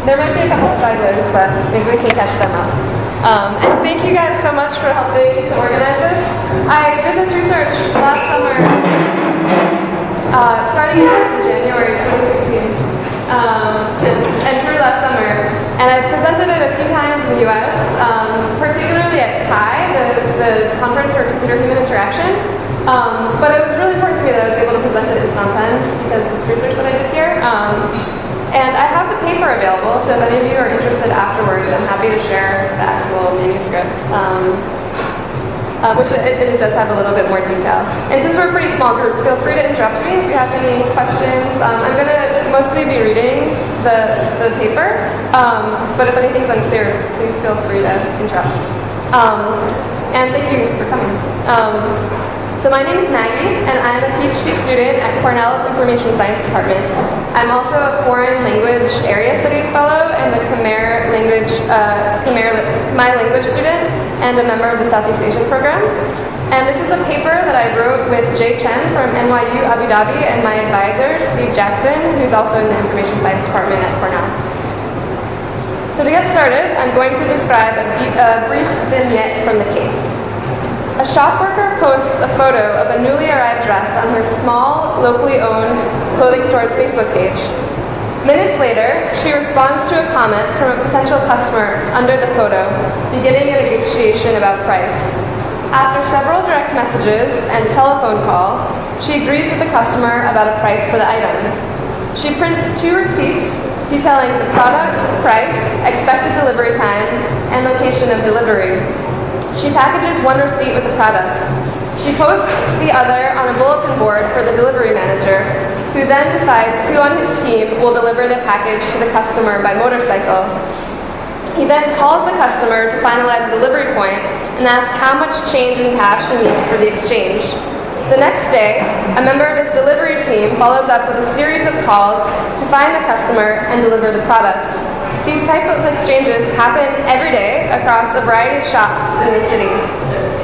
There might be a couple stragglers, but maybe we can catch them up. And thank you guys so much for helping to organize this. I did this research last summer, starting in January 2016, and through last summer. And I've presented it a few times in the US, particularly at CHI, the Conference for Computer-Human Interaction. But it was really important to me that I was able to present it in Phnom Penh because it's research that I did here. And I have the paper available, so if any of you are interested afterwards, I'm happy to share the actual manuscript, which it does have a little bit more detail. And since we're a pretty small group, feel free to interrupt me if you have any questions. I'm going to mostly be reading the paper, but if anything's unclear, please feel free to interrupt. And thank you for coming. So my name is Maggie, and I'm a PhD student at Cornell's Information Science Department. I'm also a Foreign Language Area Studies Fellow and the Khmer language student and a member of the Southeast Asian program. And this is a paper that I wrote with Jay Chen from NYU Abu Dhabi and my advisor, Steve Jackson, who's also in the Information Science Department at Cornell. So to get started, I'm going to describe a brief vignette from the case. A shop worker posts a photo of a newly arrived dress on her small, locally owned clothing store's Facebook page. Minutes later, she responds to a comment from a potential customer under the photo, beginning a negotiation about price. After several direct messages and a telephone call, she agrees with the customer about a price for the item. She prints 2 receipts detailing the product, price, expected delivery time, and location of delivery. She packages 1 receipt with the product. She posts the other on a bulletin board for the delivery manager, who then decides who on his team will deliver the package to the customer by motorcycle. He then calls the customer to finalize the delivery point and asks how much change in cash he needs for the exchange. The next day, a member of his delivery team follows up with a series of calls to find the customer and deliver the product. These type of exchanges happen every day across a variety of shops in the city.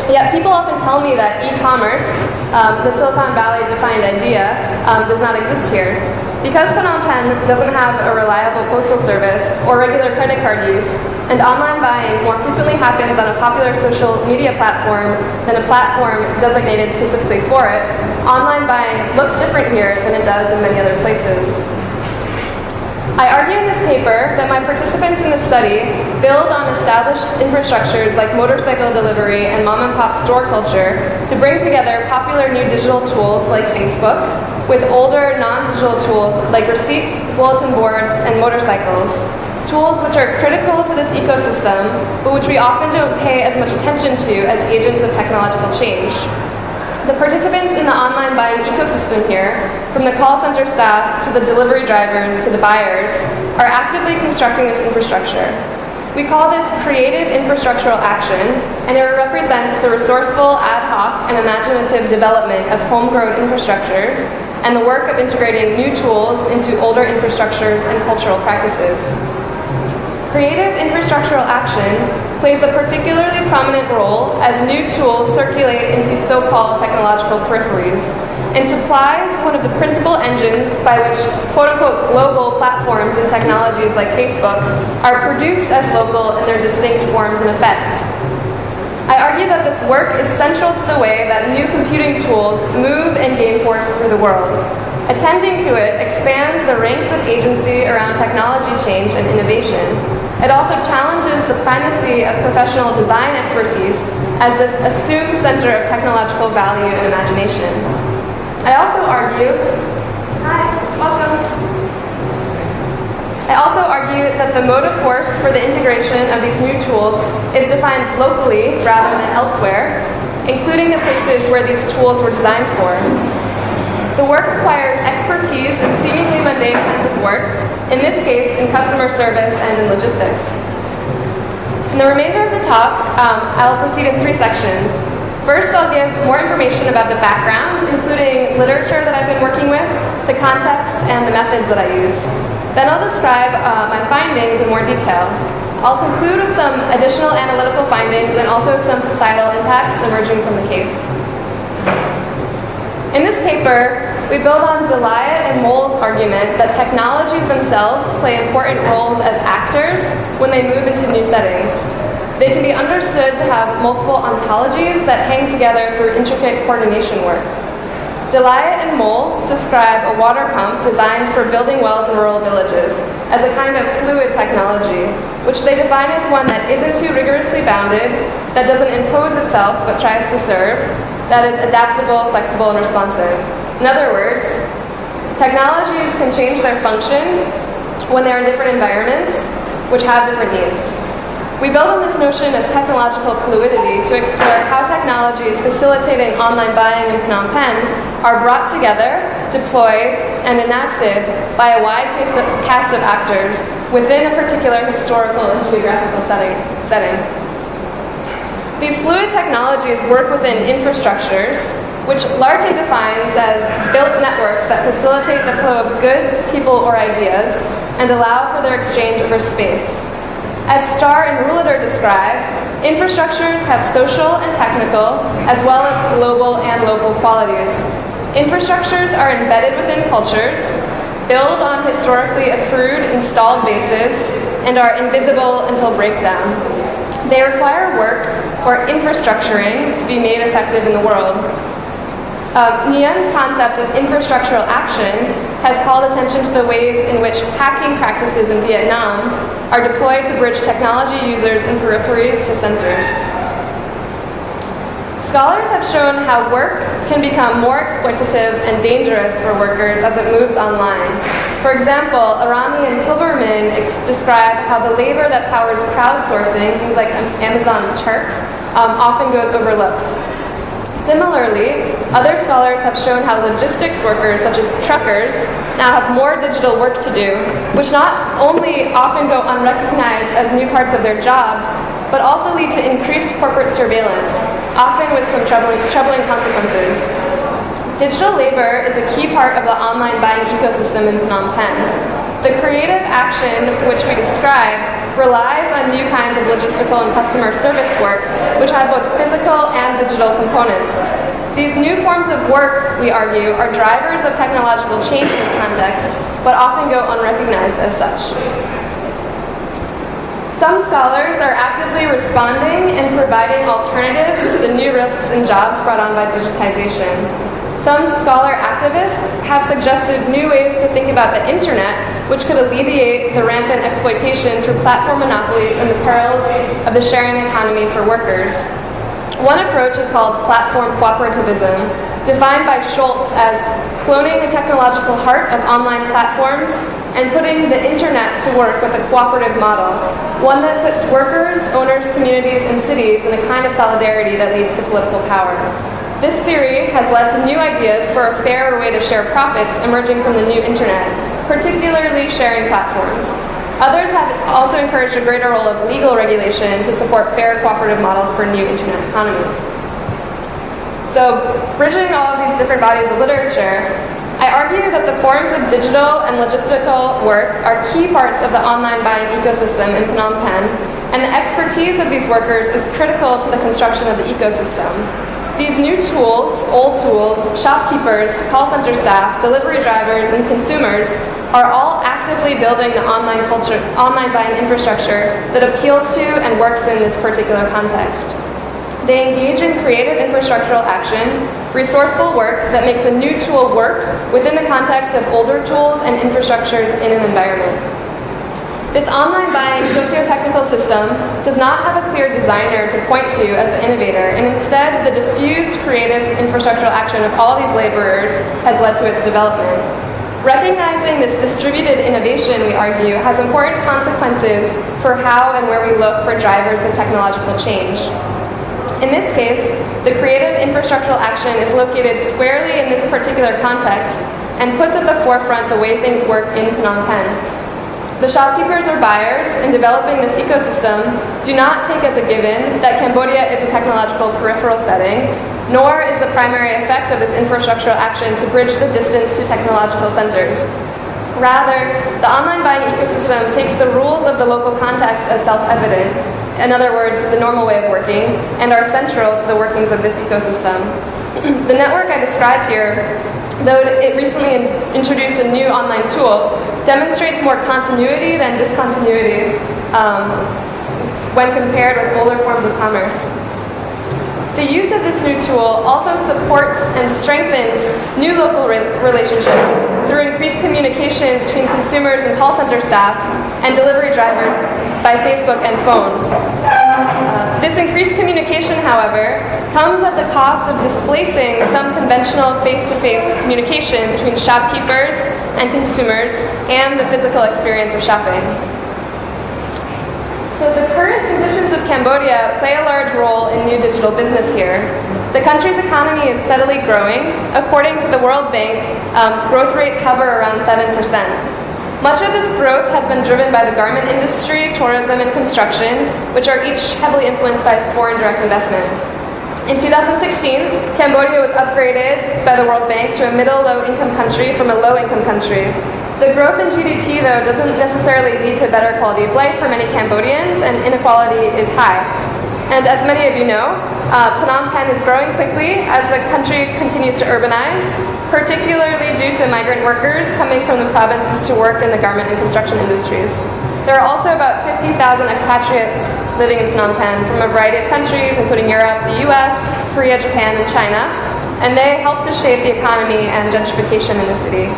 Yet people often tell me that e-commerce, the Silicon Valley defined idea, does not exist here. Because Phnom Penh doesn't have a reliable postal service or regular credit card use, and online buying more frequently happens on a popular social media platform than a platform designated specifically for it, online buying looks different here than it does in many other places. I argue in this paper that my participants in the study build on established infrastructures like motorcycle delivery and mom-and-pop store culture to bring together popular new digital tools like Facebook with older non-digital tools like receipts, bulletin boards, and motorcycles. Tools which are critical to this ecosystem, but which we often don't pay as much attention to as agents of technological change. The participants in the online buying ecosystem here, from the call center staff to the delivery drivers to the buyers, are actively constructing this infrastructure. We call this creative infrastructural action, and it represents the resourceful, ad hoc, and imaginative development of homegrown infrastructures and the work of integrating new tools into older infrastructures and cultural practices. Creative infrastructural action plays a particularly prominent role as new tools circulate into so-called technological peripheries and supplies one of the principal engines by which quote-unquote global platforms and technologies like Facebook are produced as local in their distinct forms and effects. I argue that this work is central to the way that new computing tools move and gain force through the world. Attending to it expands the ranks of agency around technology change and innovation. It also challenges the primacy of professional design expertise as this assumed center of technological value and imagination. I also argue that the motive force for the integration of these new tools is defined locally rather than elsewhere, including the places where these tools were designed for. The work requires expertise in seemingly mundane kinds of work, in this case in customer service and in logistics. In the remainder of the talk, I'll proceed in 3 sections. First, I'll give more information about the background, including literature that I've been working with, the context, and the methods that I used. Then I'll describe my findings in more detail. I'll conclude with some additional analytical findings and also some societal impacts emerging from the case. In this paper, we build on Delia and Moll's argument that technologies themselves play important roles as actors when they move into new settings. They can be understood to have multiple ontologies that hang together through intricate coordination work. Delia and Moll describe a water pump designed for building wells in rural villages as a kind of fluid technology, which they define as one that isn't too rigorously bounded, that doesn't impose itself but tries to serve, that is adaptable, flexible, and responsive. In other words, technologies can change their function when they're in different environments, which have different needs. We build on this notion of technological fluidity to explore how technologies facilitating online buying in Phnom Penh are brought together, deployed, and enacted by a wide cast of actors within a particular historical and geographical setting. These fluid technologies work within infrastructures, which Larkin defines as built networks that facilitate the flow of goods, people, or ideas, and allow for their exchange over space. As Starr and Roulader describe, infrastructures have social and technical, as well as global and local qualities. Infrastructures are embedded within cultures, build on historically accrued installed bases, and are invisible until breakdown. They require work, or infrastructuring, to be made effective in the world. Nguyen's concept of infrastructural action has called attention to the ways in which hacking practices in Vietnam are deployed to bridge technology users in peripheries to centers. Scholars have shown how work can become more exploitative and dangerous for workers as it moves online. For example, Arami and Silverman describe how the labor that powers crowdsourcing, things like Amazon Chirp, often goes overlooked. Similarly, other scholars have shown how logistics workers, such as truckers, now have more digital work to do, which not only often go unrecognized as new parts of their jobs, but also lead to increased corporate surveillance, often with some troubling consequences. Digital labor is a key part of the online buying ecosystem in Phnom Penh. The creative action which we describe relies on new kinds of logistical and customer service work, which have both physical and digital components. These new forms of work, we argue, are drivers of technological change in this context, but often go unrecognized as such. Some scholars are actively responding and providing alternatives to the new risks and jobs brought on by digitization. Some scholar activists have suggested new ways to think about the internet, which could alleviate the rampant exploitation through platform monopolies and the perils of the sharing economy for workers. One approach is called platform cooperativism, defined by Schultz as cloning the technological heart of online platforms and putting the internet to work with a cooperative model, one that puts workers, owners, communities, and cities in a kind of solidarity that leads to political power. This theory has led to new ideas for a fairer way to share profits emerging from the new internet, particularly sharing platforms. Others have also encouraged a greater role of legal regulation to support fair cooperative models for new internet economies. So, bridging all of these different bodies of literature, I argue that the forms of digital and logistical work are key parts of the online buying ecosystem in Phnom Penh, and the expertise of these workers is critical to the construction of the ecosystem. These new tools, old tools, shopkeepers, call center staff, delivery drivers, and consumers are all actively building the online buying infrastructure that appeals to and works in this particular context. They engage in creative infrastructural action, resourceful work that makes a new tool work within the context of older tools and infrastructures in an environment. This online buying socio-technical system does not have a clear designer to point to as the innovator, and instead the diffused creative infrastructural action of all these laborers has led to its development. Recognizing this distributed innovation, we argue, has important consequences for how and where we look for drivers of technological change. In this case, the creative infrastructural action is located squarely in this particular context and puts at the forefront the way things work in Phnom Penh. The shopkeepers or buyers in developing this ecosystem do not take as a given that Cambodia is a technological peripheral setting, nor is the primary effect of this infrastructural action to bridge the distance to technological centers. Rather, the online buying ecosystem takes the rules of the local context as self-evident, in other words, the normal way of working, and are central to the workings of this ecosystem. The network I describe here, though it recently introduced a new online tool, demonstrates more continuity than discontinuity when compared with older forms of commerce. The use of this new tool also supports and strengthens new local relationships through increased communication between consumers and call center staff and delivery drivers by Facebook and phone. This increased communication, however, comes at the cost of displacing some conventional face-to-face communication between shopkeepers and consumers and the physical experience of shopping. So the current conditions of Cambodia play a large role in new digital business here. The country's economy is steadily growing. According to the World Bank, growth rates hover around 7%. Much of this growth has been driven by the garment industry, tourism, and construction, which are each heavily influenced by foreign direct investment. In 2016, Cambodia was upgraded by the World Bank to a middle-low-income country from a low-income country. The growth in GDP, though, doesn't necessarily lead to better quality of life for many Cambodians, and inequality is high. And as many of you know, Phnom Penh is growing quickly as the country continues to urbanize, particularly due to migrant workers coming from the provinces to work in the garment and construction industries. There are also about 50,000 expatriates living in Phnom Penh from a variety of countries, including Europe, the US, Korea, Japan, and China, and they help to shape the economy and gentrification in the city.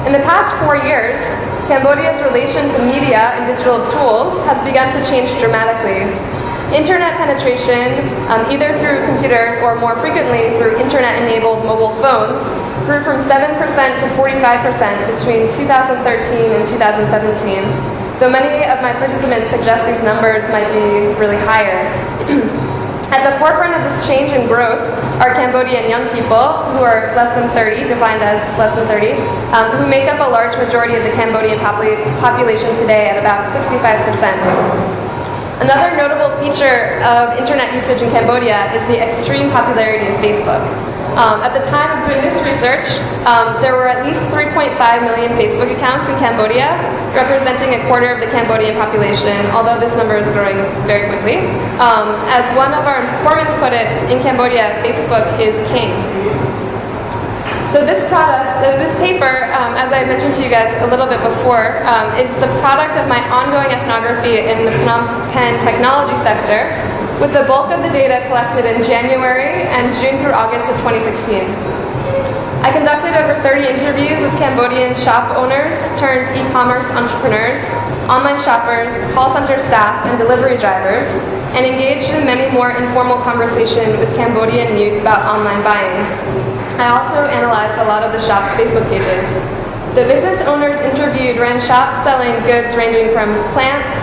In the past 4 years, Cambodia's relation to media and digital tools has begun to change dramatically. Internet penetration, either through computers or more frequently through internet-enabled mobile phones, grew from 7% to 45% between 2013 and 2017, though many of my participants suggest these numbers might be really higher. At the forefront of this change in growth are Cambodian young people who are less than 30, defined as less than 30, who make up a large majority of the Cambodian population today at about 65%. Another notable feature of internet usage in Cambodia is the extreme popularity of Facebook. At the time of doing this research, there were at least 3.5 million Facebook accounts in Cambodia, representing a quarter of the Cambodian population, although this number is growing very quickly. As one of our informants put it, in Cambodia, Facebook is king. So this paper, as I mentioned to you guys a little bit before, is the product of my ongoing ethnography in the Phnom Penh technology sector, with the bulk of the data collected in January and June through August of 2016. I conducted over 30 interviews with Cambodian shop owners turned e-commerce entrepreneurs, online shoppers, call center staff, and delivery drivers, and engaged in many more informal conversation with Cambodian youth about online buying. I also analyzed a lot of the shop's Facebook pages. The business owners interviewed ran shops selling goods ranging from plants,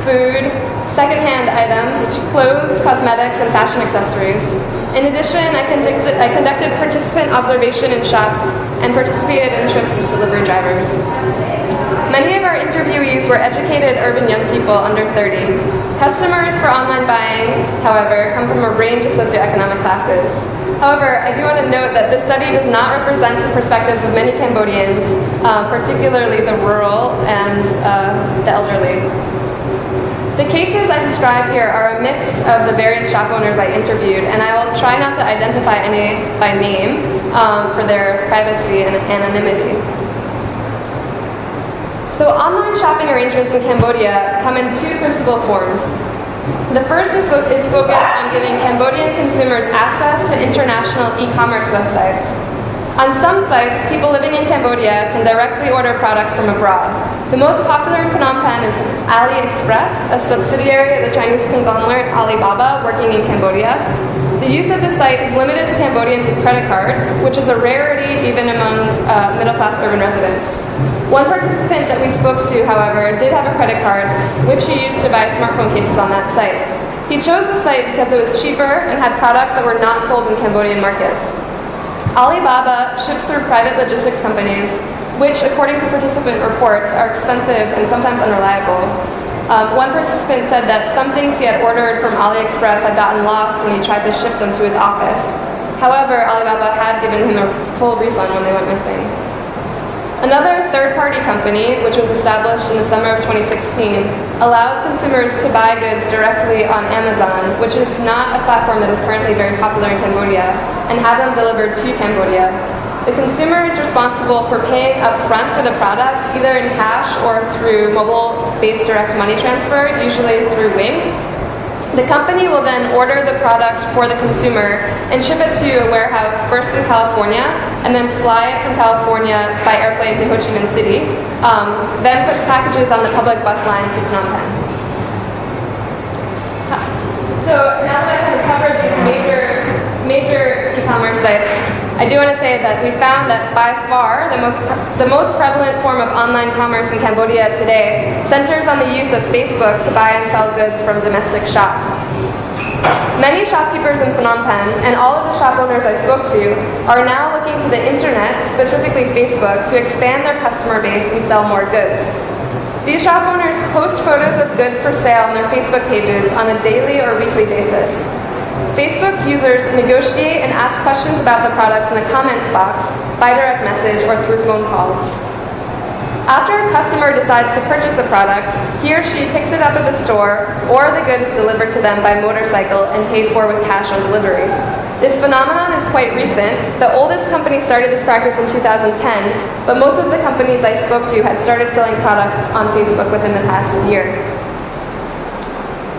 food, second-hand items to clothes, cosmetics, and fashion accessories. In addition, I conducted participant observation in shops and participated in trips with delivery drivers. Many of our interviewees were educated urban young people under 30. Customers for online buying, however, come from a range of socioeconomic classes. However, I do want to note that this study does not represent the perspectives of many Cambodians, particularly the rural and the elderly. The cases I describe here are a mix of the various shop owners I interviewed, and I will try not to identify any by name for their privacy and anonymity. So online shopping arrangements in Cambodia come in two principal forms. The first is focused on giving Cambodian consumers access to international e-commerce websites. On some sites, people living in Cambodia can directly order products from abroad. The most popular in Phnom Penh is AliExpress, a subsidiary of the Chinese conglomerate Alibaba working in Cambodia. The use of the site is limited to Cambodians with credit cards, which is a rarity even among middle-class urban residents. One participant that we spoke to, however, did have a credit card, which he used to buy smartphone cases on that site. He chose the site because it was cheaper and had products that were not sold in Cambodian markets. Alibaba ships through private logistics companies, which, according to participant reports, are expensive and sometimes unreliable. One participant said that some things he had ordered from AliExpress had gotten lost when he tried to ship them to his office. However, Alibaba had given him a full refund when they went missing. Another third-party company, which was established in the summer of 2016, allows consumers to buy goods directly on Amazon, which is not a platform that is currently very popular in Cambodia, and have them delivered to Cambodia. The consumer is responsible for paying upfront for the product, either in cash or through mobile-based direct money transfer, usually through Wing. The company will then order the product for the consumer and ship it to a warehouse first in California, and then fly it from California by airplane to Ho Chi Minh City, then puts packages on the public bus line to Phnom Penh. So now that I've kind of covered these major e-commerce sites, I do want to say that we found that by far the most prevalent form of online commerce in Cambodia today centers on the use of Facebook to buy and sell goods from domestic shops. Many shopkeepers in Phnom Penh, and all of the shop owners I spoke to, are now looking to the internet, specifically Facebook, to expand their customer base and sell more goods. These shop owners post photos of goods for sale on their Facebook pages on a daily or weekly basis. Facebook users negotiate and ask questions about the products in the comments box, by direct message, or through phone calls. After a customer decides to purchase a product, he or she picks it up at the store, or the good is delivered to them by motorcycle and paid for with cash on delivery. This phenomenon is quite recent. The oldest company started this practice in 2010, but most of the companies I spoke to had started selling products on Facebook within the past year.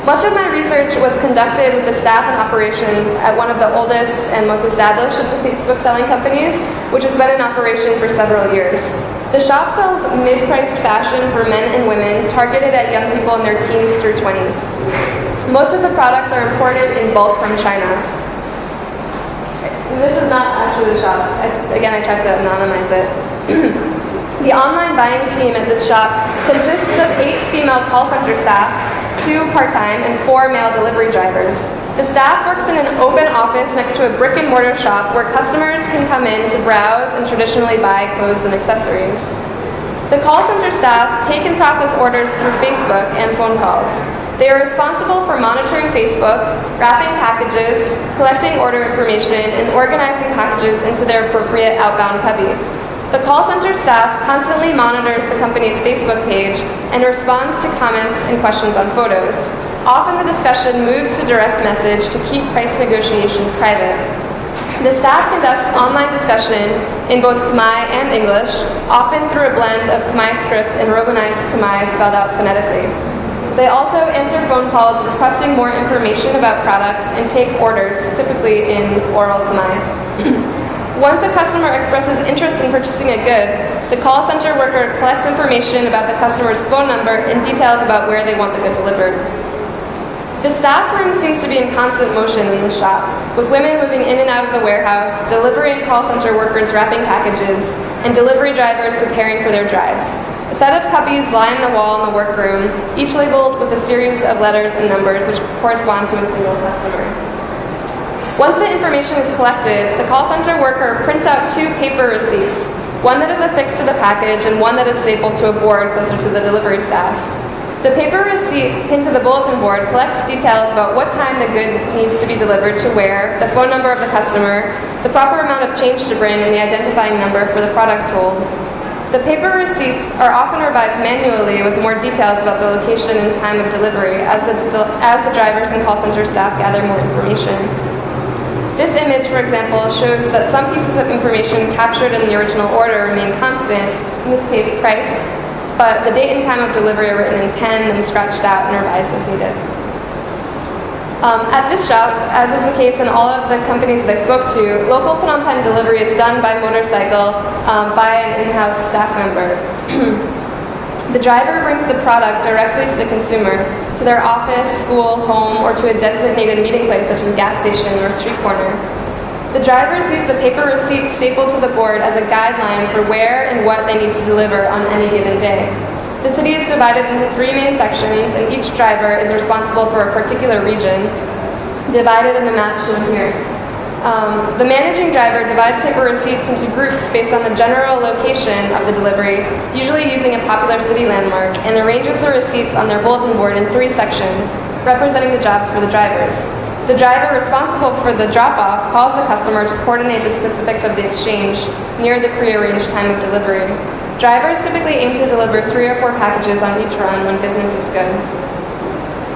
Much of my research was conducted with the staff and operations at one of the oldest and most established of the Facebook selling companies, which has been in operation for several years. The shop sells mid-priced fashion for men and women, targeted at young people in their teens through 20s. Most of the products are imported in bulk from China. This is not actually the shop. Again, I tried to anonymize it. The online buying team at this shop consists of 8 female call center staff, 2 part-time, and 4 male delivery drivers. The staff works in an open office next to a brick-and-mortar shop where customers can come in to browse and traditionally buy clothes and accessories. The call center staff take and process orders through Facebook and phone calls. They are responsible for monitoring Facebook, wrapping packages, collecting order information, and organizing packages into their appropriate outbound cubby. The call center staff constantly monitors the company's Facebook page and responds to comments and questions on photos. Often the discussion moves to direct message to keep price negotiations private. The staff conducts online discussion in both Khmer and English, often through a blend of Khmer script and Romanized Khmer spelled out phonetically. They also answer phone calls requesting more information about products and take orders, typically in oral Khmer. Once a customer expresses interest in purchasing a good, the call center worker collects information about the customer's phone number and details about where they want the good delivered. The staff room seems to be in constant motion in the shop, with women moving in and out of the warehouse, delivery and call center workers wrapping packages, and delivery drivers preparing for their drives. A set of cubbies line the wall in the workroom, each labeled with a series of letters and numbers which correspond to a single customer. Once the information is collected, the call center worker prints out 2 paper receipts, one that is affixed to the package and one that is stapled to a board closer to the delivery staff. The paper receipt pinned to the bulletin board collects details about what time the good needs to be delivered to where, the phone number of the customer, the proper amount of change to bring, and the identifying number for the product sold. The paper receipts are often revised manually with more details about the location and time of delivery as the drivers and call center staff gather more information. This image, for example, shows that some pieces of information captured in the original order remain constant, in this case price, but the date and time of delivery are written in pen and scratched out and revised as needed. At this shop, as is the case in all of the companies that I spoke to, local Phnom Penh delivery is done by motorcycle by an in-house staff member. The driver brings the product directly to the consumer, to their office, school, home, or to a designated meeting place such as a gas station or a street corner. The drivers use the paper receipt stapled to the board as a guideline for where and what they need to deliver on any given day. The city is divided into 3 main sections, and each driver is responsible for a particular region, divided in the map shown here. The managing driver divides paper receipts into groups based on the general location of the delivery, usually using a popular city landmark, and arranges the receipts on their bulletin board in 3 sections, representing the jobs for the drivers. The driver responsible for the drop-off calls the customer to coordinate the specifics of the exchange near the prearranged time of delivery. Drivers typically aim to deliver 3 or 4 packages on each run when business is good.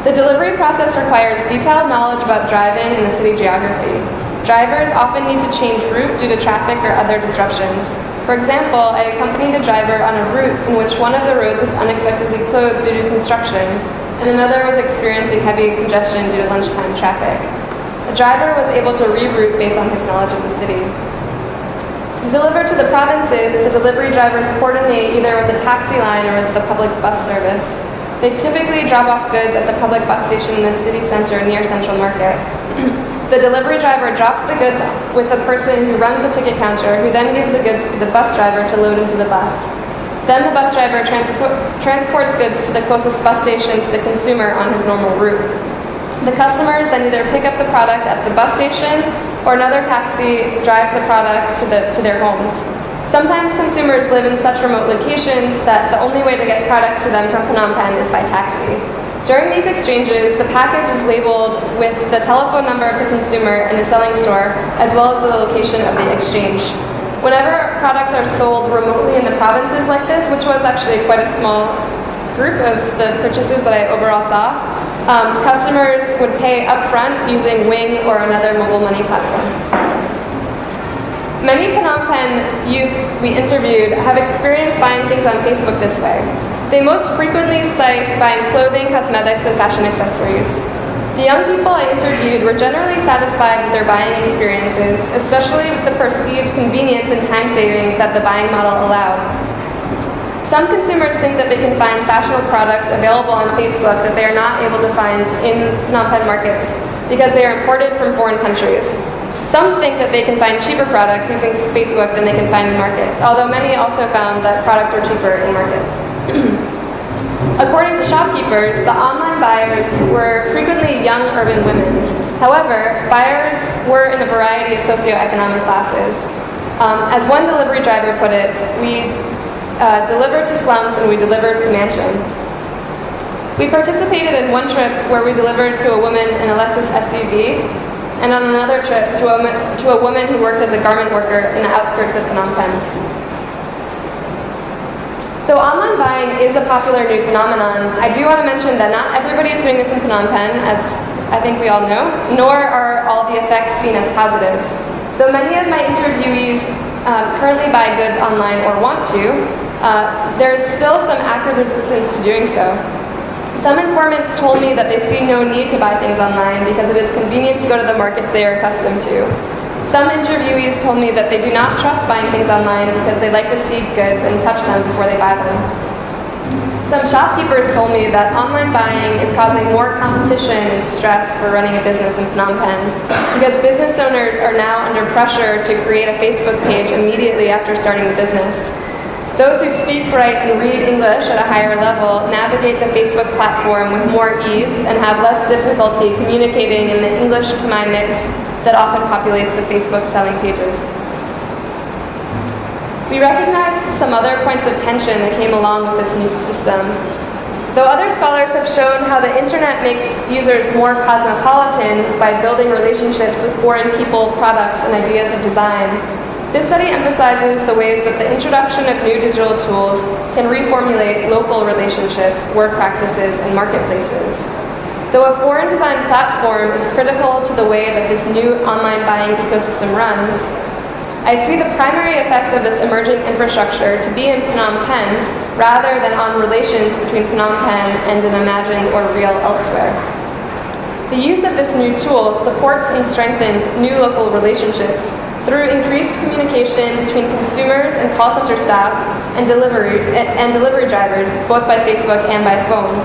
The delivery process requires detailed knowledge about driving and the city geography. Drivers often need to change route due to traffic or other disruptions. For example, I accompanied a driver on a route in which one of the roads was unexpectedly closed due to construction, and another was experiencing heavy congestion due to lunchtime traffic. The driver was able to reroute based on his knowledge of the city. To deliver to the provinces, the delivery drivers coordinate either with a taxi line or with the public bus service. They typically drop off goods at the public bus station in the city center near Central Market. The delivery driver drops the goods with the person who runs the ticket counter, who then gives the goods to the bus driver to load into the bus. Then the bus driver transports goods to the closest bus station to the consumer on his normal route. The customers then either pick up the product at the bus station or another taxi drives the product to their homes. Sometimes consumers live in such remote locations that the only way to get products to them from Phnom Penh is by taxi. During these exchanges, the package is labeled with the telephone number of the consumer and the selling store, as well as the location of the exchange. Whenever products are sold remotely in the provinces like this, which was actually quite a small group of the purchases that I overall saw, customers would pay upfront using Wing or another mobile money platform. Many Phnom Penh youth we interviewed have experienced buying things on Facebook this way. They most frequently cite buying clothing, cosmetics, and fashion accessories. The young people I interviewed were generally satisfied with their buying experiences, especially with the perceived convenience and time savings that the buying model allowed. Some consumers think that they can find fashionable products available on Facebook that they are not able to find in Phnom Penh markets because they are imported from foreign countries. Some think that they can find cheaper products using Facebook than they can find in markets, although many also found that products were cheaper in markets. According to shopkeepers, the online buyers were frequently young urban women. However, buyers were in a variety of socioeconomic classes. As one delivery driver put it, we delivered to slums and we delivered to mansions. We participated in one trip where we delivered to a woman in a Lexus SUV, and on another trip to a woman who worked as a garment worker in the outskirts of Phnom Penh. Though online buying is a popular new phenomenon, I do want to mention that not everybody is doing this in Phnom Penh, as I think we all know, nor are all the effects seen as positive. Though many of my interviewees currently buy goods online or want to, there is still some active resistance to doing so. Some informants told me that they see no need to buy things online because it is convenient to go to the markets they are accustomed to. Some interviewees told me that they do not trust buying things online because they like to see goods and touch them before they buy them. Some shopkeepers told me that online buying is causing more competition and stress for running a business in Phnom Penh because business owners are now under pressure to create a Facebook page immediately after starting the business. Those who speak, write, and read English at a higher level navigate the Facebook platform with more ease and have less difficulty communicating in the English-Khmer mix that often populates the Facebook selling pages. We recognized some other points of tension that came along with this new system. Though other scholars have shown how the internet makes users more cosmopolitan by building relationships with foreign people, products, and ideas of design, this study emphasizes the ways that the introduction of new digital tools can reformulate local relationships, work practices, and marketplaces. Though a foreign design platform is critical to the way that this new online buying ecosystem runs, I see the primary effects of this emerging infrastructure to be in Phnom Penh rather than on relations between Phnom Penh and an imagined or real elsewhere. The use of this new tool supports and strengthens new local relationships through increased communication between consumers and call center staff and delivery drivers, both by Facebook and by phone.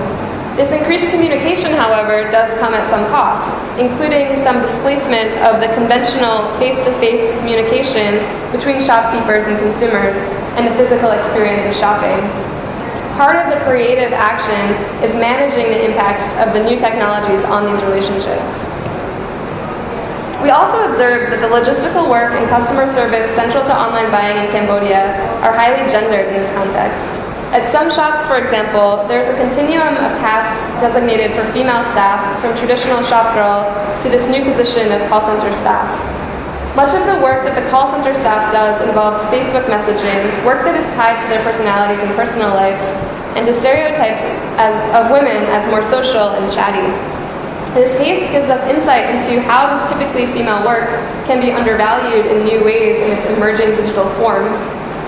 This increased communication, however, does come at some cost, including some displacement of the conventional face-to-face communication between shopkeepers and consumers and the physical experience of shopping. Part of the creative action is managing the impacts of the new technologies on these relationships. We also observed that the logistical work and customer service central to online buying in Cambodia are highly gendered in this context. At some shops, for example, there's a continuum of tasks designated for female staff, from traditional shop girl to this new position of call center staff. Much of the work that the call center staff does involves Facebook messaging, work that is tied to their personalities and personal lives, and to stereotypes of women as more social and chatty. This case gives us insight into how this typically female work can be undervalued in new ways in its emerging digital forms,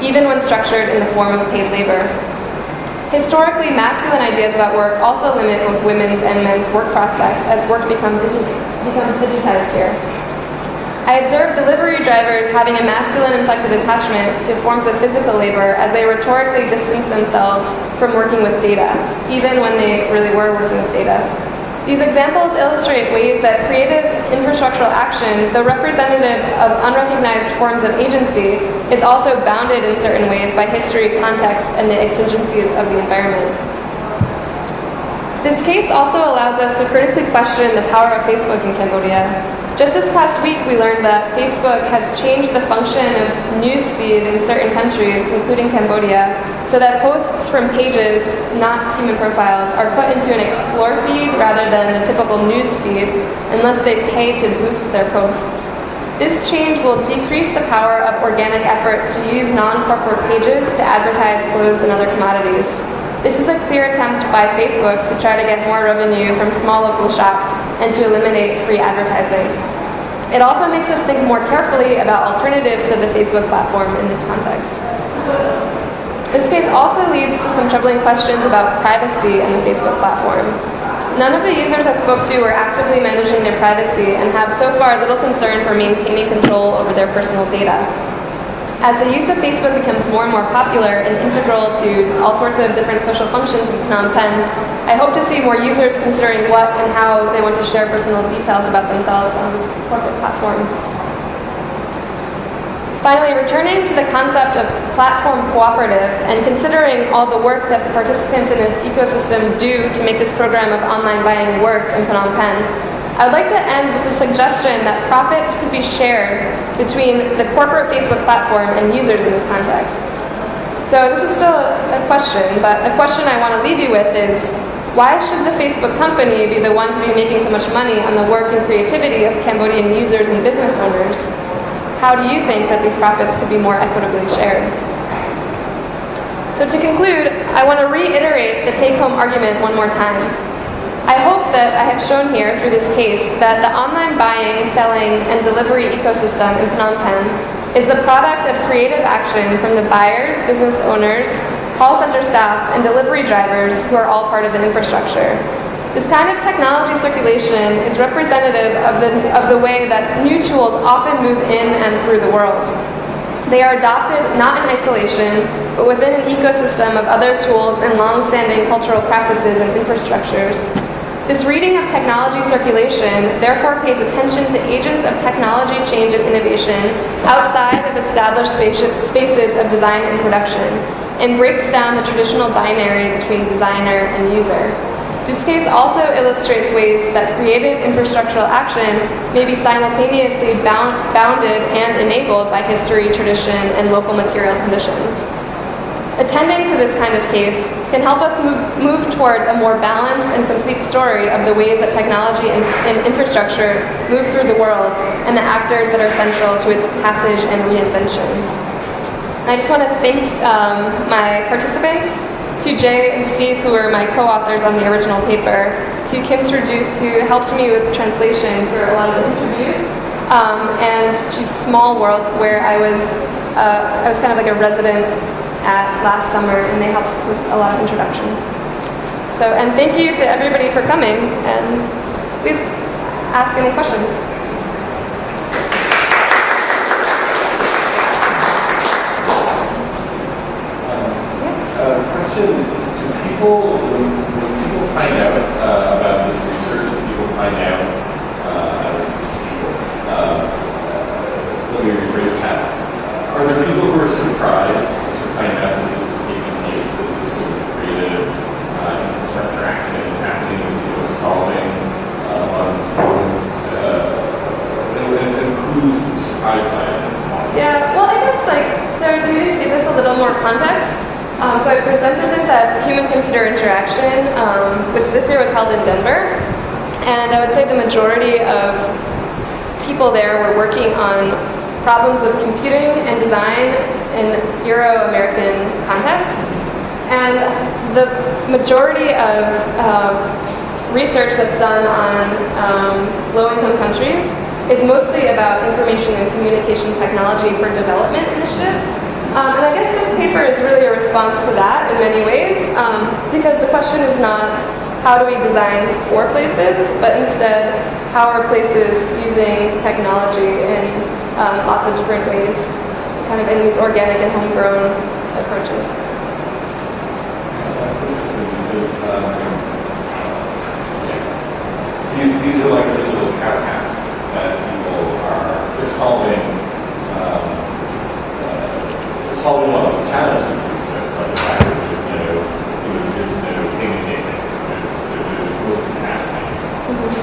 even when structured in the form of paid labor. Historically, masculine ideas about work also limit both women's and men's work prospects as work becomes digitized here. I observed delivery drivers having a masculine-inflected attachment to forms of physical labor as they rhetorically distance themselves from working with data, even when they really were working with data. These examples illustrate ways that creative infrastructural action, though representative of unrecognized forms of agency, is also bounded in certain ways by history, context, and the exigencies of the environment. This case also allows us to critically question the power of Facebook in Cambodia. Just this past week, we learned that Facebook has changed the function of newsfeed in certain countries, including Cambodia, so that posts from pages, not human profiles, are put into an explore feed rather than the typical news feed, unless they pay to boost their posts. This change will decrease the power of organic efforts to use non-corporate pages to advertise clothes and other commodities. This is a clear attempt by Facebook to try to get more revenue from small local shops and to eliminate free advertising. It also makes us think more carefully about alternatives to the Facebook platform in this context. This case also leads to some troubling questions about privacy in the Facebook platform. None of the users I spoke to were actively managing their privacy and have so far little concern for maintaining control over their personal data. As the use of Facebook becomes more and more popular and integral to all sorts of different social functions in Phnom Penh, I hope to see more users considering what and how they want to share personal details about themselves on this corporate platform. Finally, returning to the concept of platform cooperative and considering all the work that the participants in this ecosystem do to make this program of online buying work in Phnom Penh, I would like to end with a suggestion that profits could be shared between the corporate Facebook platform and users in this context. So this is still a question, but a question I want to leave you with is, why should the Facebook company be the one to be making so much money on the work and creativity of Cambodian users and business owners? How do you think that these profits could be more equitably shared? So to conclude, I want to reiterate the take-home argument one more time. I hope that I have shown here through this case that the online buying, selling, and delivery ecosystem in Phnom Penh is the product of creative action from the buyers, business owners, call center staff, and delivery drivers who are all part of the infrastructure. This kind of technology circulation is representative of the way that new tools often move in and through the world. They are adopted not in isolation, but within an ecosystem of other tools and long-standing cultural practices and infrastructures. This reading of technology circulation therefore pays attention to agents of technology change and innovation outside of established spaces of design and production, and breaks down the traditional binary between designer and user. This case also illustrates ways that creative infrastructural action may be simultaneously bounded and enabled by history, tradition, and local material conditions. Attending to this kind of case can help us move towards a more balanced and complete story of the ways that technology and infrastructure move through the world and the actors that are central to its passage and reinvention. I just want to thank my participants, to Jay and Steve, who were my co-authors on the original paper, to Kim Sujet, who helped me with translation for a lot of the interviews, and to Small World, where I was kind of like a resident at last summer, and they helped with a lot of introductions. So, and thank you to everybody for coming, and please ask any questions. Question to people, when people find out about this research, when people find out let me rephrase that. Are there people who are surprised to find out that this is taking place, that this sort of creative infrastructure action is happening, and people are solving a lot of these problems? And who's surprised by it? Yeah, well, I guess so to give this a little more context, so I presented this at Human-Computer Interaction, which this year was held in Denver, and I would say the majority of people there were working on problems of computing and design in Euro-American contexts. And the majority of research that's done on low-income countries is mostly about information and communication technology for development initiatives. And I guess this paper is really a response to that in many ways, because the question is not how do we design for places, but instead how are places using technology in lots of different ways, kind of in these organic and homegrown approaches. That's interesting because these are like digital cats that people are solving one of the challenges that exist, like the fact that there's no payment gateways, there's rules and connections,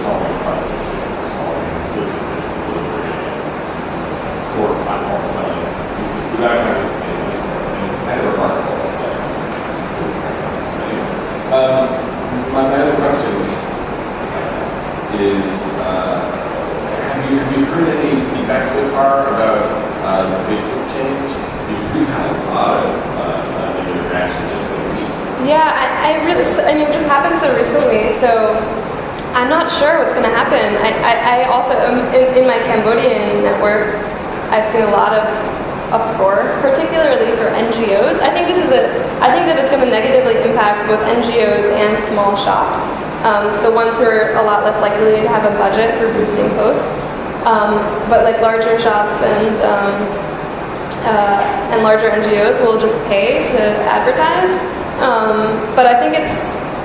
solving trust issues, or solving logistics and delivery, store platform selling. Without kind of, and it's kind of remarkable. My other question is, have you heard any feedback so far about the Facebook change? We've had a lot of negative reaction just in a week. Yeah, I mean, it just happened so recently, so I'm not sure what's going to happen. I also, in my Cambodian network, I've seen a lot of uproar, particularly for NGOs. I think that it's going to negatively impact both NGOs and small shops, the ones who are a lot less likely to have a budget for boosting posts. But like larger shops and larger NGOs will just pay to advertise. But I think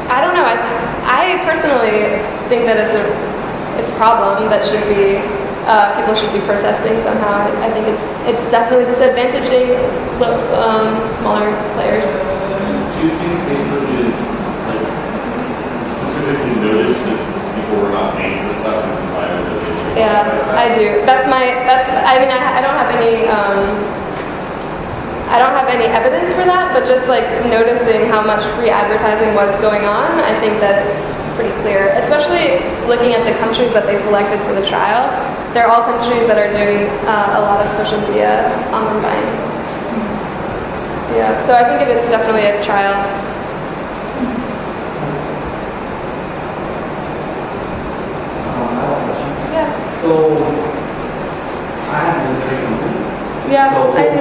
I don't know. I personally think that it's a problem that should be. People should be protesting somehow. I think it's definitely disadvantaging smaller players. Do you think Facebook is specifically noticed that people were not paying for stuff and decided that they should? Yeah, I do. I mean, I don't have any. I don't have any evidence for that, but just like noticing how much free advertising was going on, I think that it's pretty clear, especially looking at the countries that they selected for the trial. They're all countries that are doing a lot of social media online buying. Yeah, so I think it is definitely a trial. Yeah. So, I have been drinking. Yeah, so I'm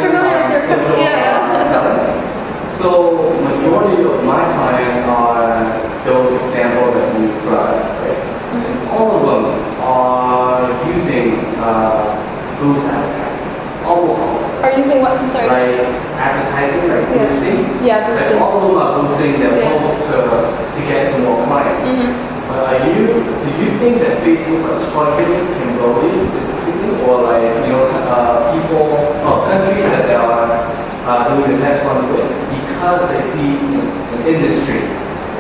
familiar with your company. Yeah. So, majority of my clients are those examples that we tried, right? Mm-hmm. All of them are using Vuth advertising. Almost all. Are using what? I'm sorry. Like advertising, like boosting. Yeah, boosting. Like all of them are boosting their posts to get to more clients. Mm-hmm. But do you think that Facebook are targeting Cambodia specifically, or like people or countries that they are doing the test run with because they see an industry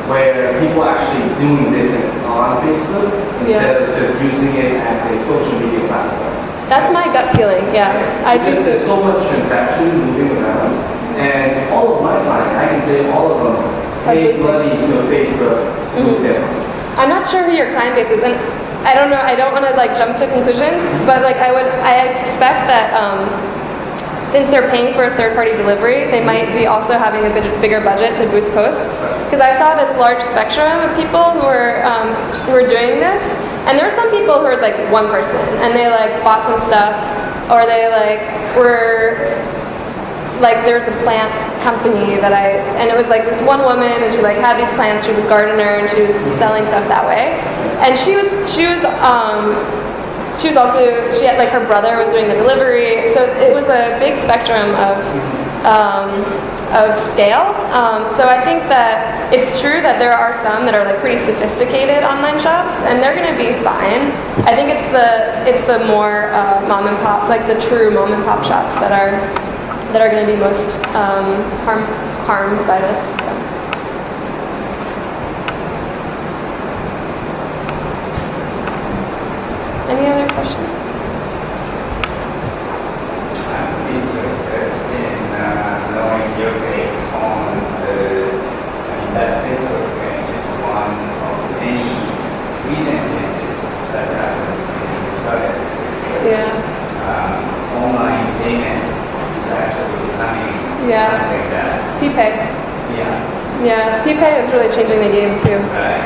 where people are actually doing business on Facebook instead of just using it as a social media platform? That's my gut feeling. Yeah, because there's so much transaction moving around, and all of my clients, I can say all of them pay money to Facebook to boost their posts. I'm not sure who your client base is, and I don't know. I don't want to like jump to conclusions, but like I expect that since they're paying for a third-party delivery, they might be also having a bigger budget to boost posts. Because I saw this large spectrum of people who were doing this, and there were some people who were like one person, and they like bought some stuff, or they like were like there's a plant company and it was like this one woman, and she like had these plants. She was a gardener, and she was selling stuff that way. And she had like her brother was doing the delivery. So it was a big spectrum of scale. So I think that it's true that there are some that are like pretty sophisticated online shops, and they're going to be fine. I think it's the more mom and pop, like the true mom and pop shops that are going to be most harmed by this. Any other questions? I'm interested in knowing your take on that Facebook is one of many recent changes that's happened since we started really changing the game too. Right.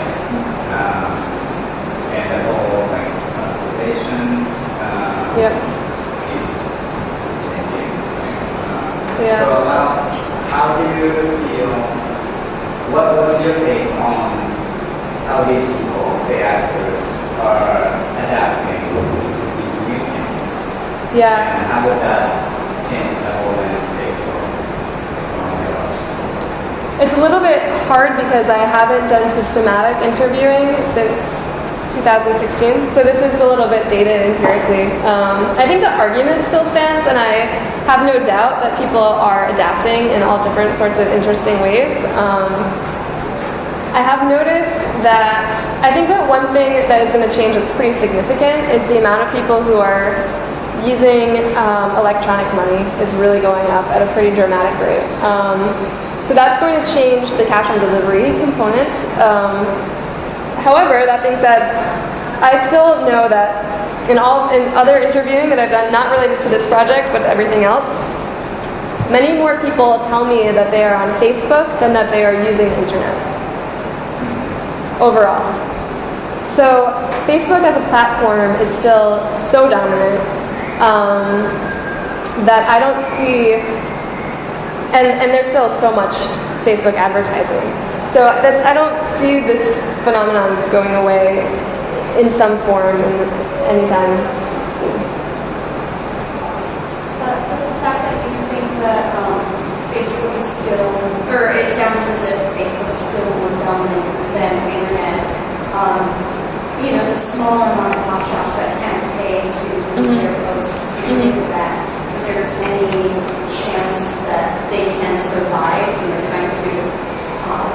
And the whole like consultation Yep. is changing. Yeah. So how do you feel? What's your take on how these people, the actors, are adapting these new changes? Yeah. And how would that change the whole landscape of technology? It's a little bit hard because I haven't done systematic interviewing since 2016, so this is a little bit dated empirically. I think the argument still stands, and I have no doubt that people are adapting in all different sorts of interesting ways. I have noticed that I think that one thing that is going to change that's pretty significant is the amount of people who are using electronic money is really going up at a pretty dramatic rate. So that's going to change the cash on delivery component. However, that being said, I still know that in other interviewing that I've done, not related to this project, but everything else, many more people tell me that they are on Facebook than that they are using the internet overall. So Facebook as a platform is still so dominant that I don't see, and there's still so much Facebook advertising. So I don't see this phenomenon going away in some form anytime soon. But the fact that you think that Facebook is still, or it sounds as if Facebook is still more dominant than the internet, the smaller mom-and-pop shops that can't pay to boost their posts, do you think that there's any chance that they can survive when they're trying to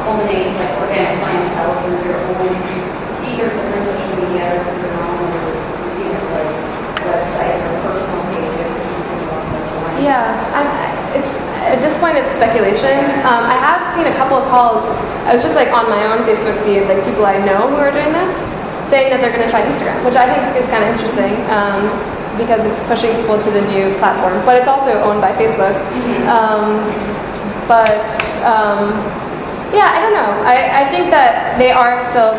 culminate like organic clientele through their own, either different social media or through their own, like websites or personal pages or something along those lines? Yeah, it's at this point it's speculation. I have seen a couple of calls. I was just like on my own Facebook feed, like people I know who are doing this, saying that they're going to try Instagram, which I think is kind of interesting because it's pushing people to the new platform. But it's also owned by Facebook. Yeah, I don't know. I think that they are still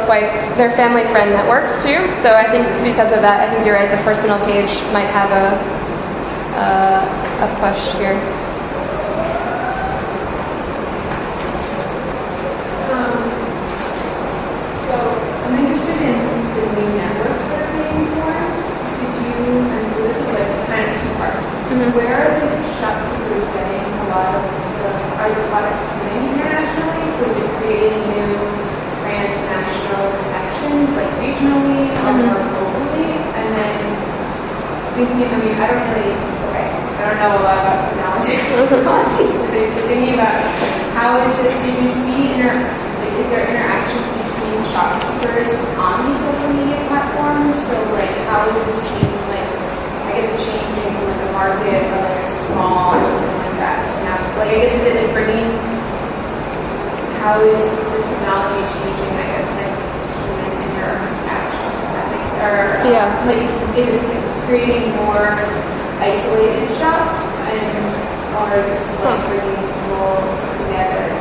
they're family-friend networks too. So I think because of that, I think you're right, the personal page might have a push here. So I'm interested in the new networks that are being formed. And so this is like kind of two parts. Where are the shopkeepers getting a lot of are the products coming internationally? So is it creating new transnational connections, like regionally or more globally? And then thinking, I don't know a lot about technologies today, so thinking about how is this, did you see, is there interactions between shopkeepers on these social media platforms? So like how is this changing, changing from like a market or like a small or something like that to mass? Like I guess is it like bringing, how is the technology changing, human interactions, if that makes sense? Or is it creating more isolated shops or is this like bringing people together in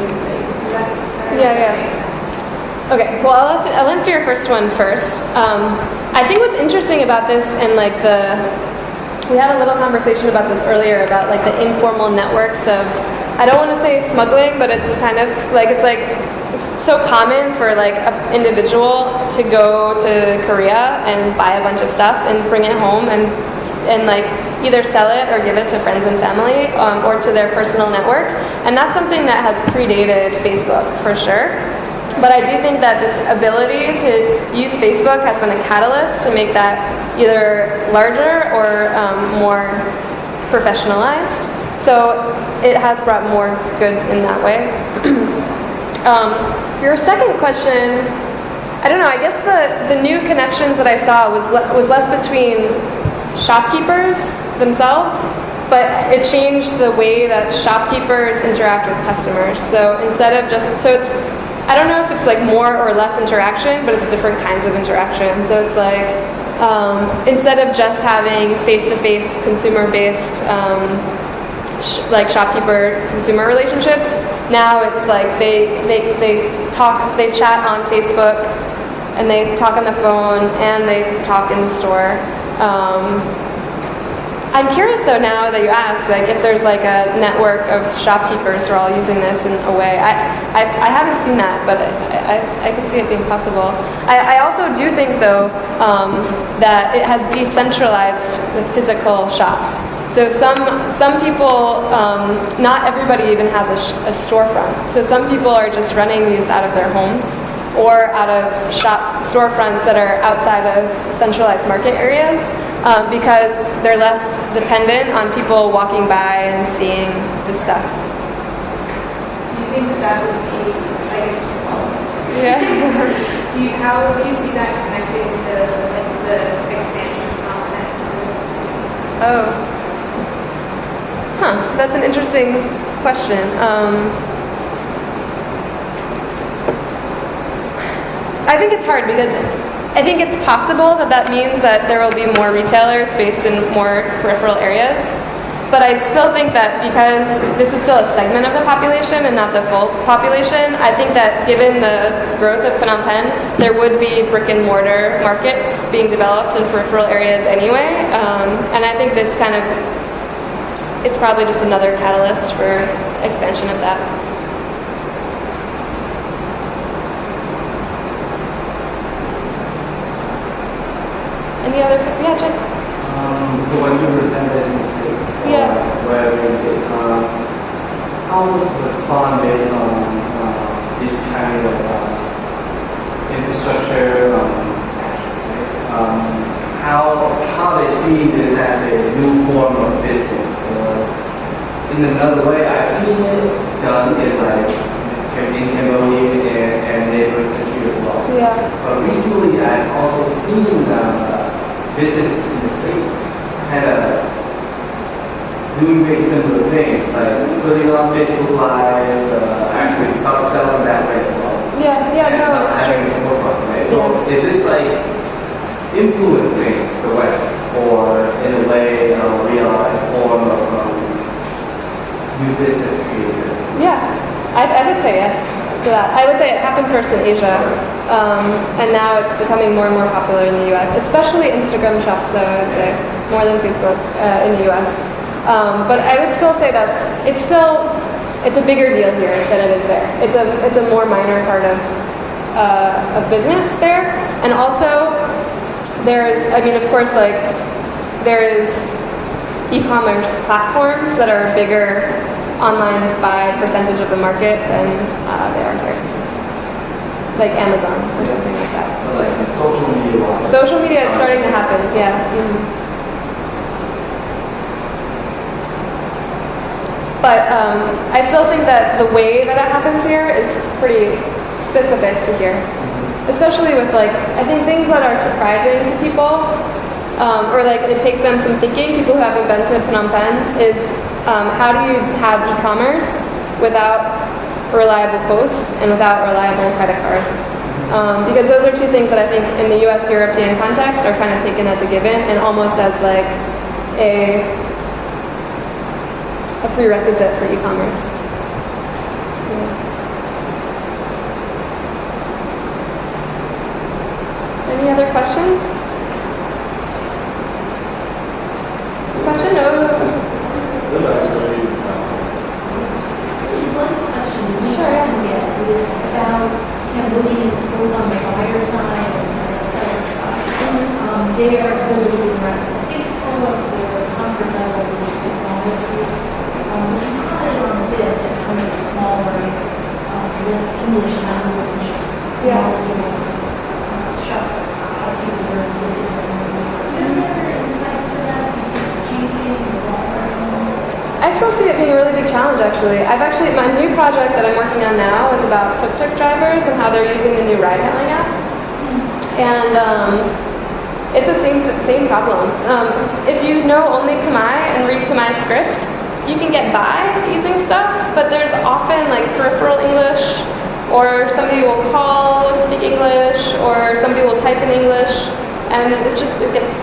new ways? Does that make sense? Okay, well, I'll answer your first one first. I think what's interesting about this, and we had a little conversation about this earlier about like the informal networks of, I don't want to say smuggling, but it's kind of it's so common for like an individual to go to Korea and buy a bunch of stuff and bring it home and like either sell it or give it to friends and family or to their personal network. And that's something that has predated Facebook for sure. But I do think that this ability to use Facebook has been a catalyst to make that either larger or more professionalized. So it has brought more goods in that way. Your second question, I don't know, I guess the new connections that I saw was less between shopkeepers themselves, but it changed the way that shopkeepers interact with customers. So instead of I don't know if it's like more or less interaction, but it's different kinds of interaction. So it's like, instead of just having face-to-face consumer-based like shopkeeper-consumer relationships, now it's like they chat on Facebook, and they talk on the phone, and they talk in the store. I'm curious though now that you ask, like if there's like a network of shopkeepers who are all using this in a way. I haven't seen that, but I could see it being possible. I also do think though that it has decentralized the physical shops. So some people, not everybody even has a storefront. So some people are just running these out of their homes or out of storefronts that are outside of centralized market areas because they're less dependent on people walking by and seeing the stuff. Do you think that would be, I guess, yeah. how do you see that connecting to like the expansion of Phnom Penh? Oh. That's an interesting question. I think it's hard because I think it's possible that means that there will be more retailers based in more peripheral areas. But I still think that because this is still a segment of the population and not the full population, I think that given the growth of Phnom Penh, there would be brick and mortar markets being developed in peripheral areas anyway. And I think this kind of, it's probably just another catalyst for expansion of that. Any other, yeah, Jack? So when you present this in the States, Yeah. wherever you did, how was the response based on this kind of infrastructure? How they see this as a new form of business? In another way, I've seen it done in Cambodia and neighboring countries as well. Yeah. But recently, I've also seen businesses in the States kind of doing very similar things, like putting on Facebook Live, actually start selling that way as well. Yeah, And no, not it's having a true. storefront, right? So Yeah. is this like influencing the West, or in a way, real form of new business created? Yeah, I would say yes to that. I would say it happened first in Asia, and now it's becoming more and more popular in the U.S., especially Instagram shops, though, I would say, more than Facebook in the U.S. But I would still say it's a bigger deal here than it is there. It's a more minor part of business there, and also of course, like there is e-commerce platforms that are bigger online by percentage of the market than they are here, like Amazon or something like that. But like social media. Social media is starting to happen, yeah. Mm-hmm. But I still think that the way that it happens here is pretty specific to here. Especially with I think things that are surprising to people, or it takes them some thinking, people who haven't been to Phnom Penh, is how do you have e-commerce without a reliable post and without a reliable credit card? Because those are two things that I think in the US-European context are kind of taken as a given and almost as a prerequisite for e-commerce. Any other questions? Question? No? Good, actually. One question we Sure, yeah. often get is about Cambodians both on the buyer side and the seller side. Their ability to interact with Facebook, their comfort level with technology. Would you comment on a bit that some of the smaller, less English language knowledgeable shops, shopkeepers are disadvantaged? Do you have any other insights into that? Do you see it changing or evolving? I still see it being a really big challenge, actually. My new project that I'm working on now is about tuk-tuk drivers and how they're using the new ride-hailing apps. And it's the same problem. If you know only Khmer and read Khmer script, you can get by using stuff, but there's often peripheral English, or somebody will call and speak English, or somebody will type in English, and it gets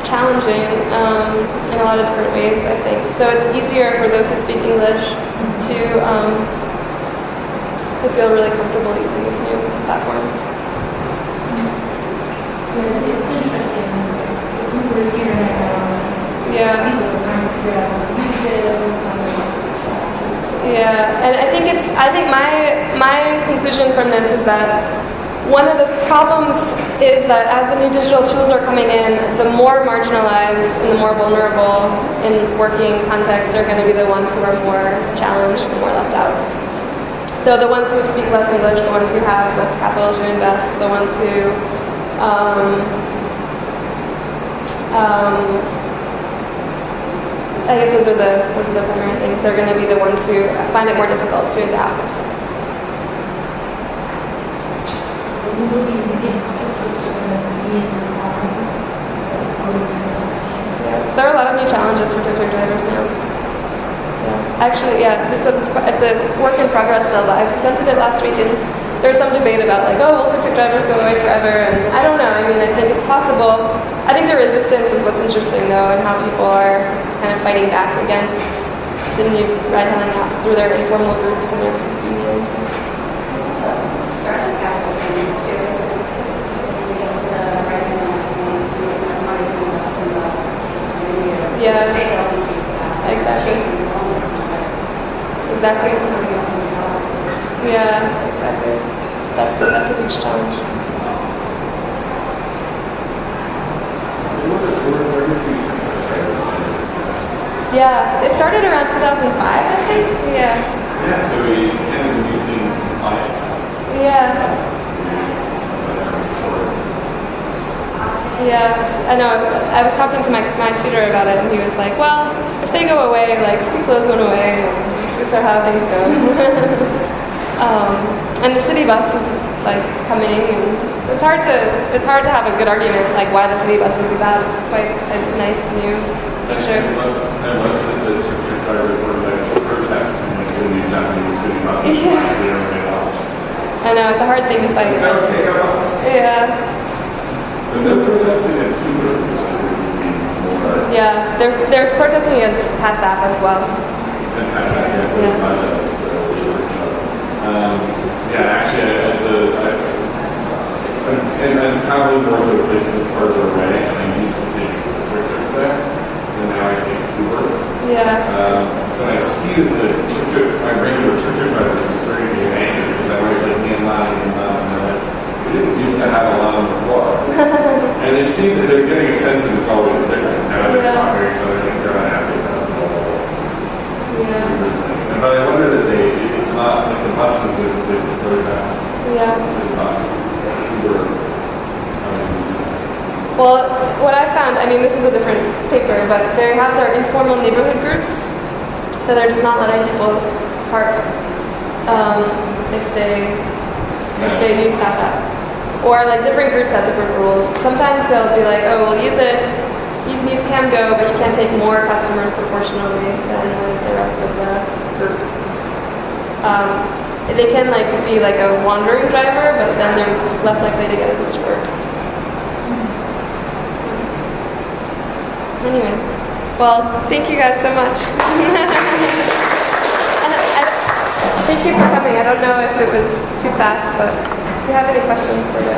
challenging in a lot of different ways, I think. So it's easier for those who speak English to to feel really comfortable using these new platforms. Yeah, it's interesting. Who was here now? Yeah. People are trying to figure out how to use it. Yeah, and I think my conclusion from this is that one of the problems is that as the new digital tools are coming in, the more marginalized and the more vulnerable in working contexts are going to be the ones who are more challenged and more left out. So the ones who speak less English, the ones who have less capital to invest, the ones who I guess those are the primary things. They're going to be the ones who find it more difficult to adapt. Who will be within tuk-tuks are going to be in the car? Yeah, there are a lot of new challenges for tuk-tuk drivers now. Yeah. Actually, yeah, it's a work in progress still. But I presented it last week, and there's some debate about like, oh, will tuk-tuk drivers go away forever? And I don't know. I mean, I think it's possible. I think the resistance is what's interesting, though, and how people are kind of fighting back against the new ride-hailing apps through their informal groups and their unions. It's a startup capital thing too, isn't it? Because when we get to the ride-hailing apps, we have money to invest in the community. Yeah. Take all these people fast. Exactly. Exactly. Yeah, exactly. That's a huge challenge. Yeah, it started around 2005, I think. Yeah. Yeah, so it's kind of a new thing by itself. Yeah. Yeah, I know. I was talking to my tutor about it, and he was like, "Well, if they go away, like C-clothes went away, and these are how things go." And the city bus is like coming, and it's hard to have a good argument like why the city bus would be bad. It's quite a nice new feature. I love that the tuk-tuk drivers organized protests against the new Japanese city buses Yeah. last year when they launched. I know it's a hard thing to fight. Okay, Yeah. but no protesting against Uber, which I think would be more. Yeah, they're protesting against PASAP as well. And that's not yet for the Yeah. budgets, the workshops. Yeah, actually, I'm traveling more to a place that's further away, and I used to take tuk-tuks there, and now I take Uber. Yeah. But I see that the tuk-tuk, my regular tuk-tuk drivers is very angry because I'm always like, me and loud, and they're like, we didn't used to have a lot before. And they seem that they're getting a sense that it's always different. Now they're Yeah. talking to each other, and they're not happy about the whole Yeah. Uber thing. But I wonder that it's not like the buses, there's a place to protest. Yeah. The bus, Uber. Well, what I found, I mean, this is a different paper, but they have their informal neighborhood groups, so they're just not letting people park if they use PASAP. Or like different groups have different rules. Sometimes they'll be like, oh, we'll use it. You can use CamGo, but you can't take more customers proportionally than the rest of the group. They can like be like a wandering driver, but then they're less likely to get as much work. Anyway, well, thank you guys so much. Thank you for coming. I don't know if it was too fast, but if you have any questions for me.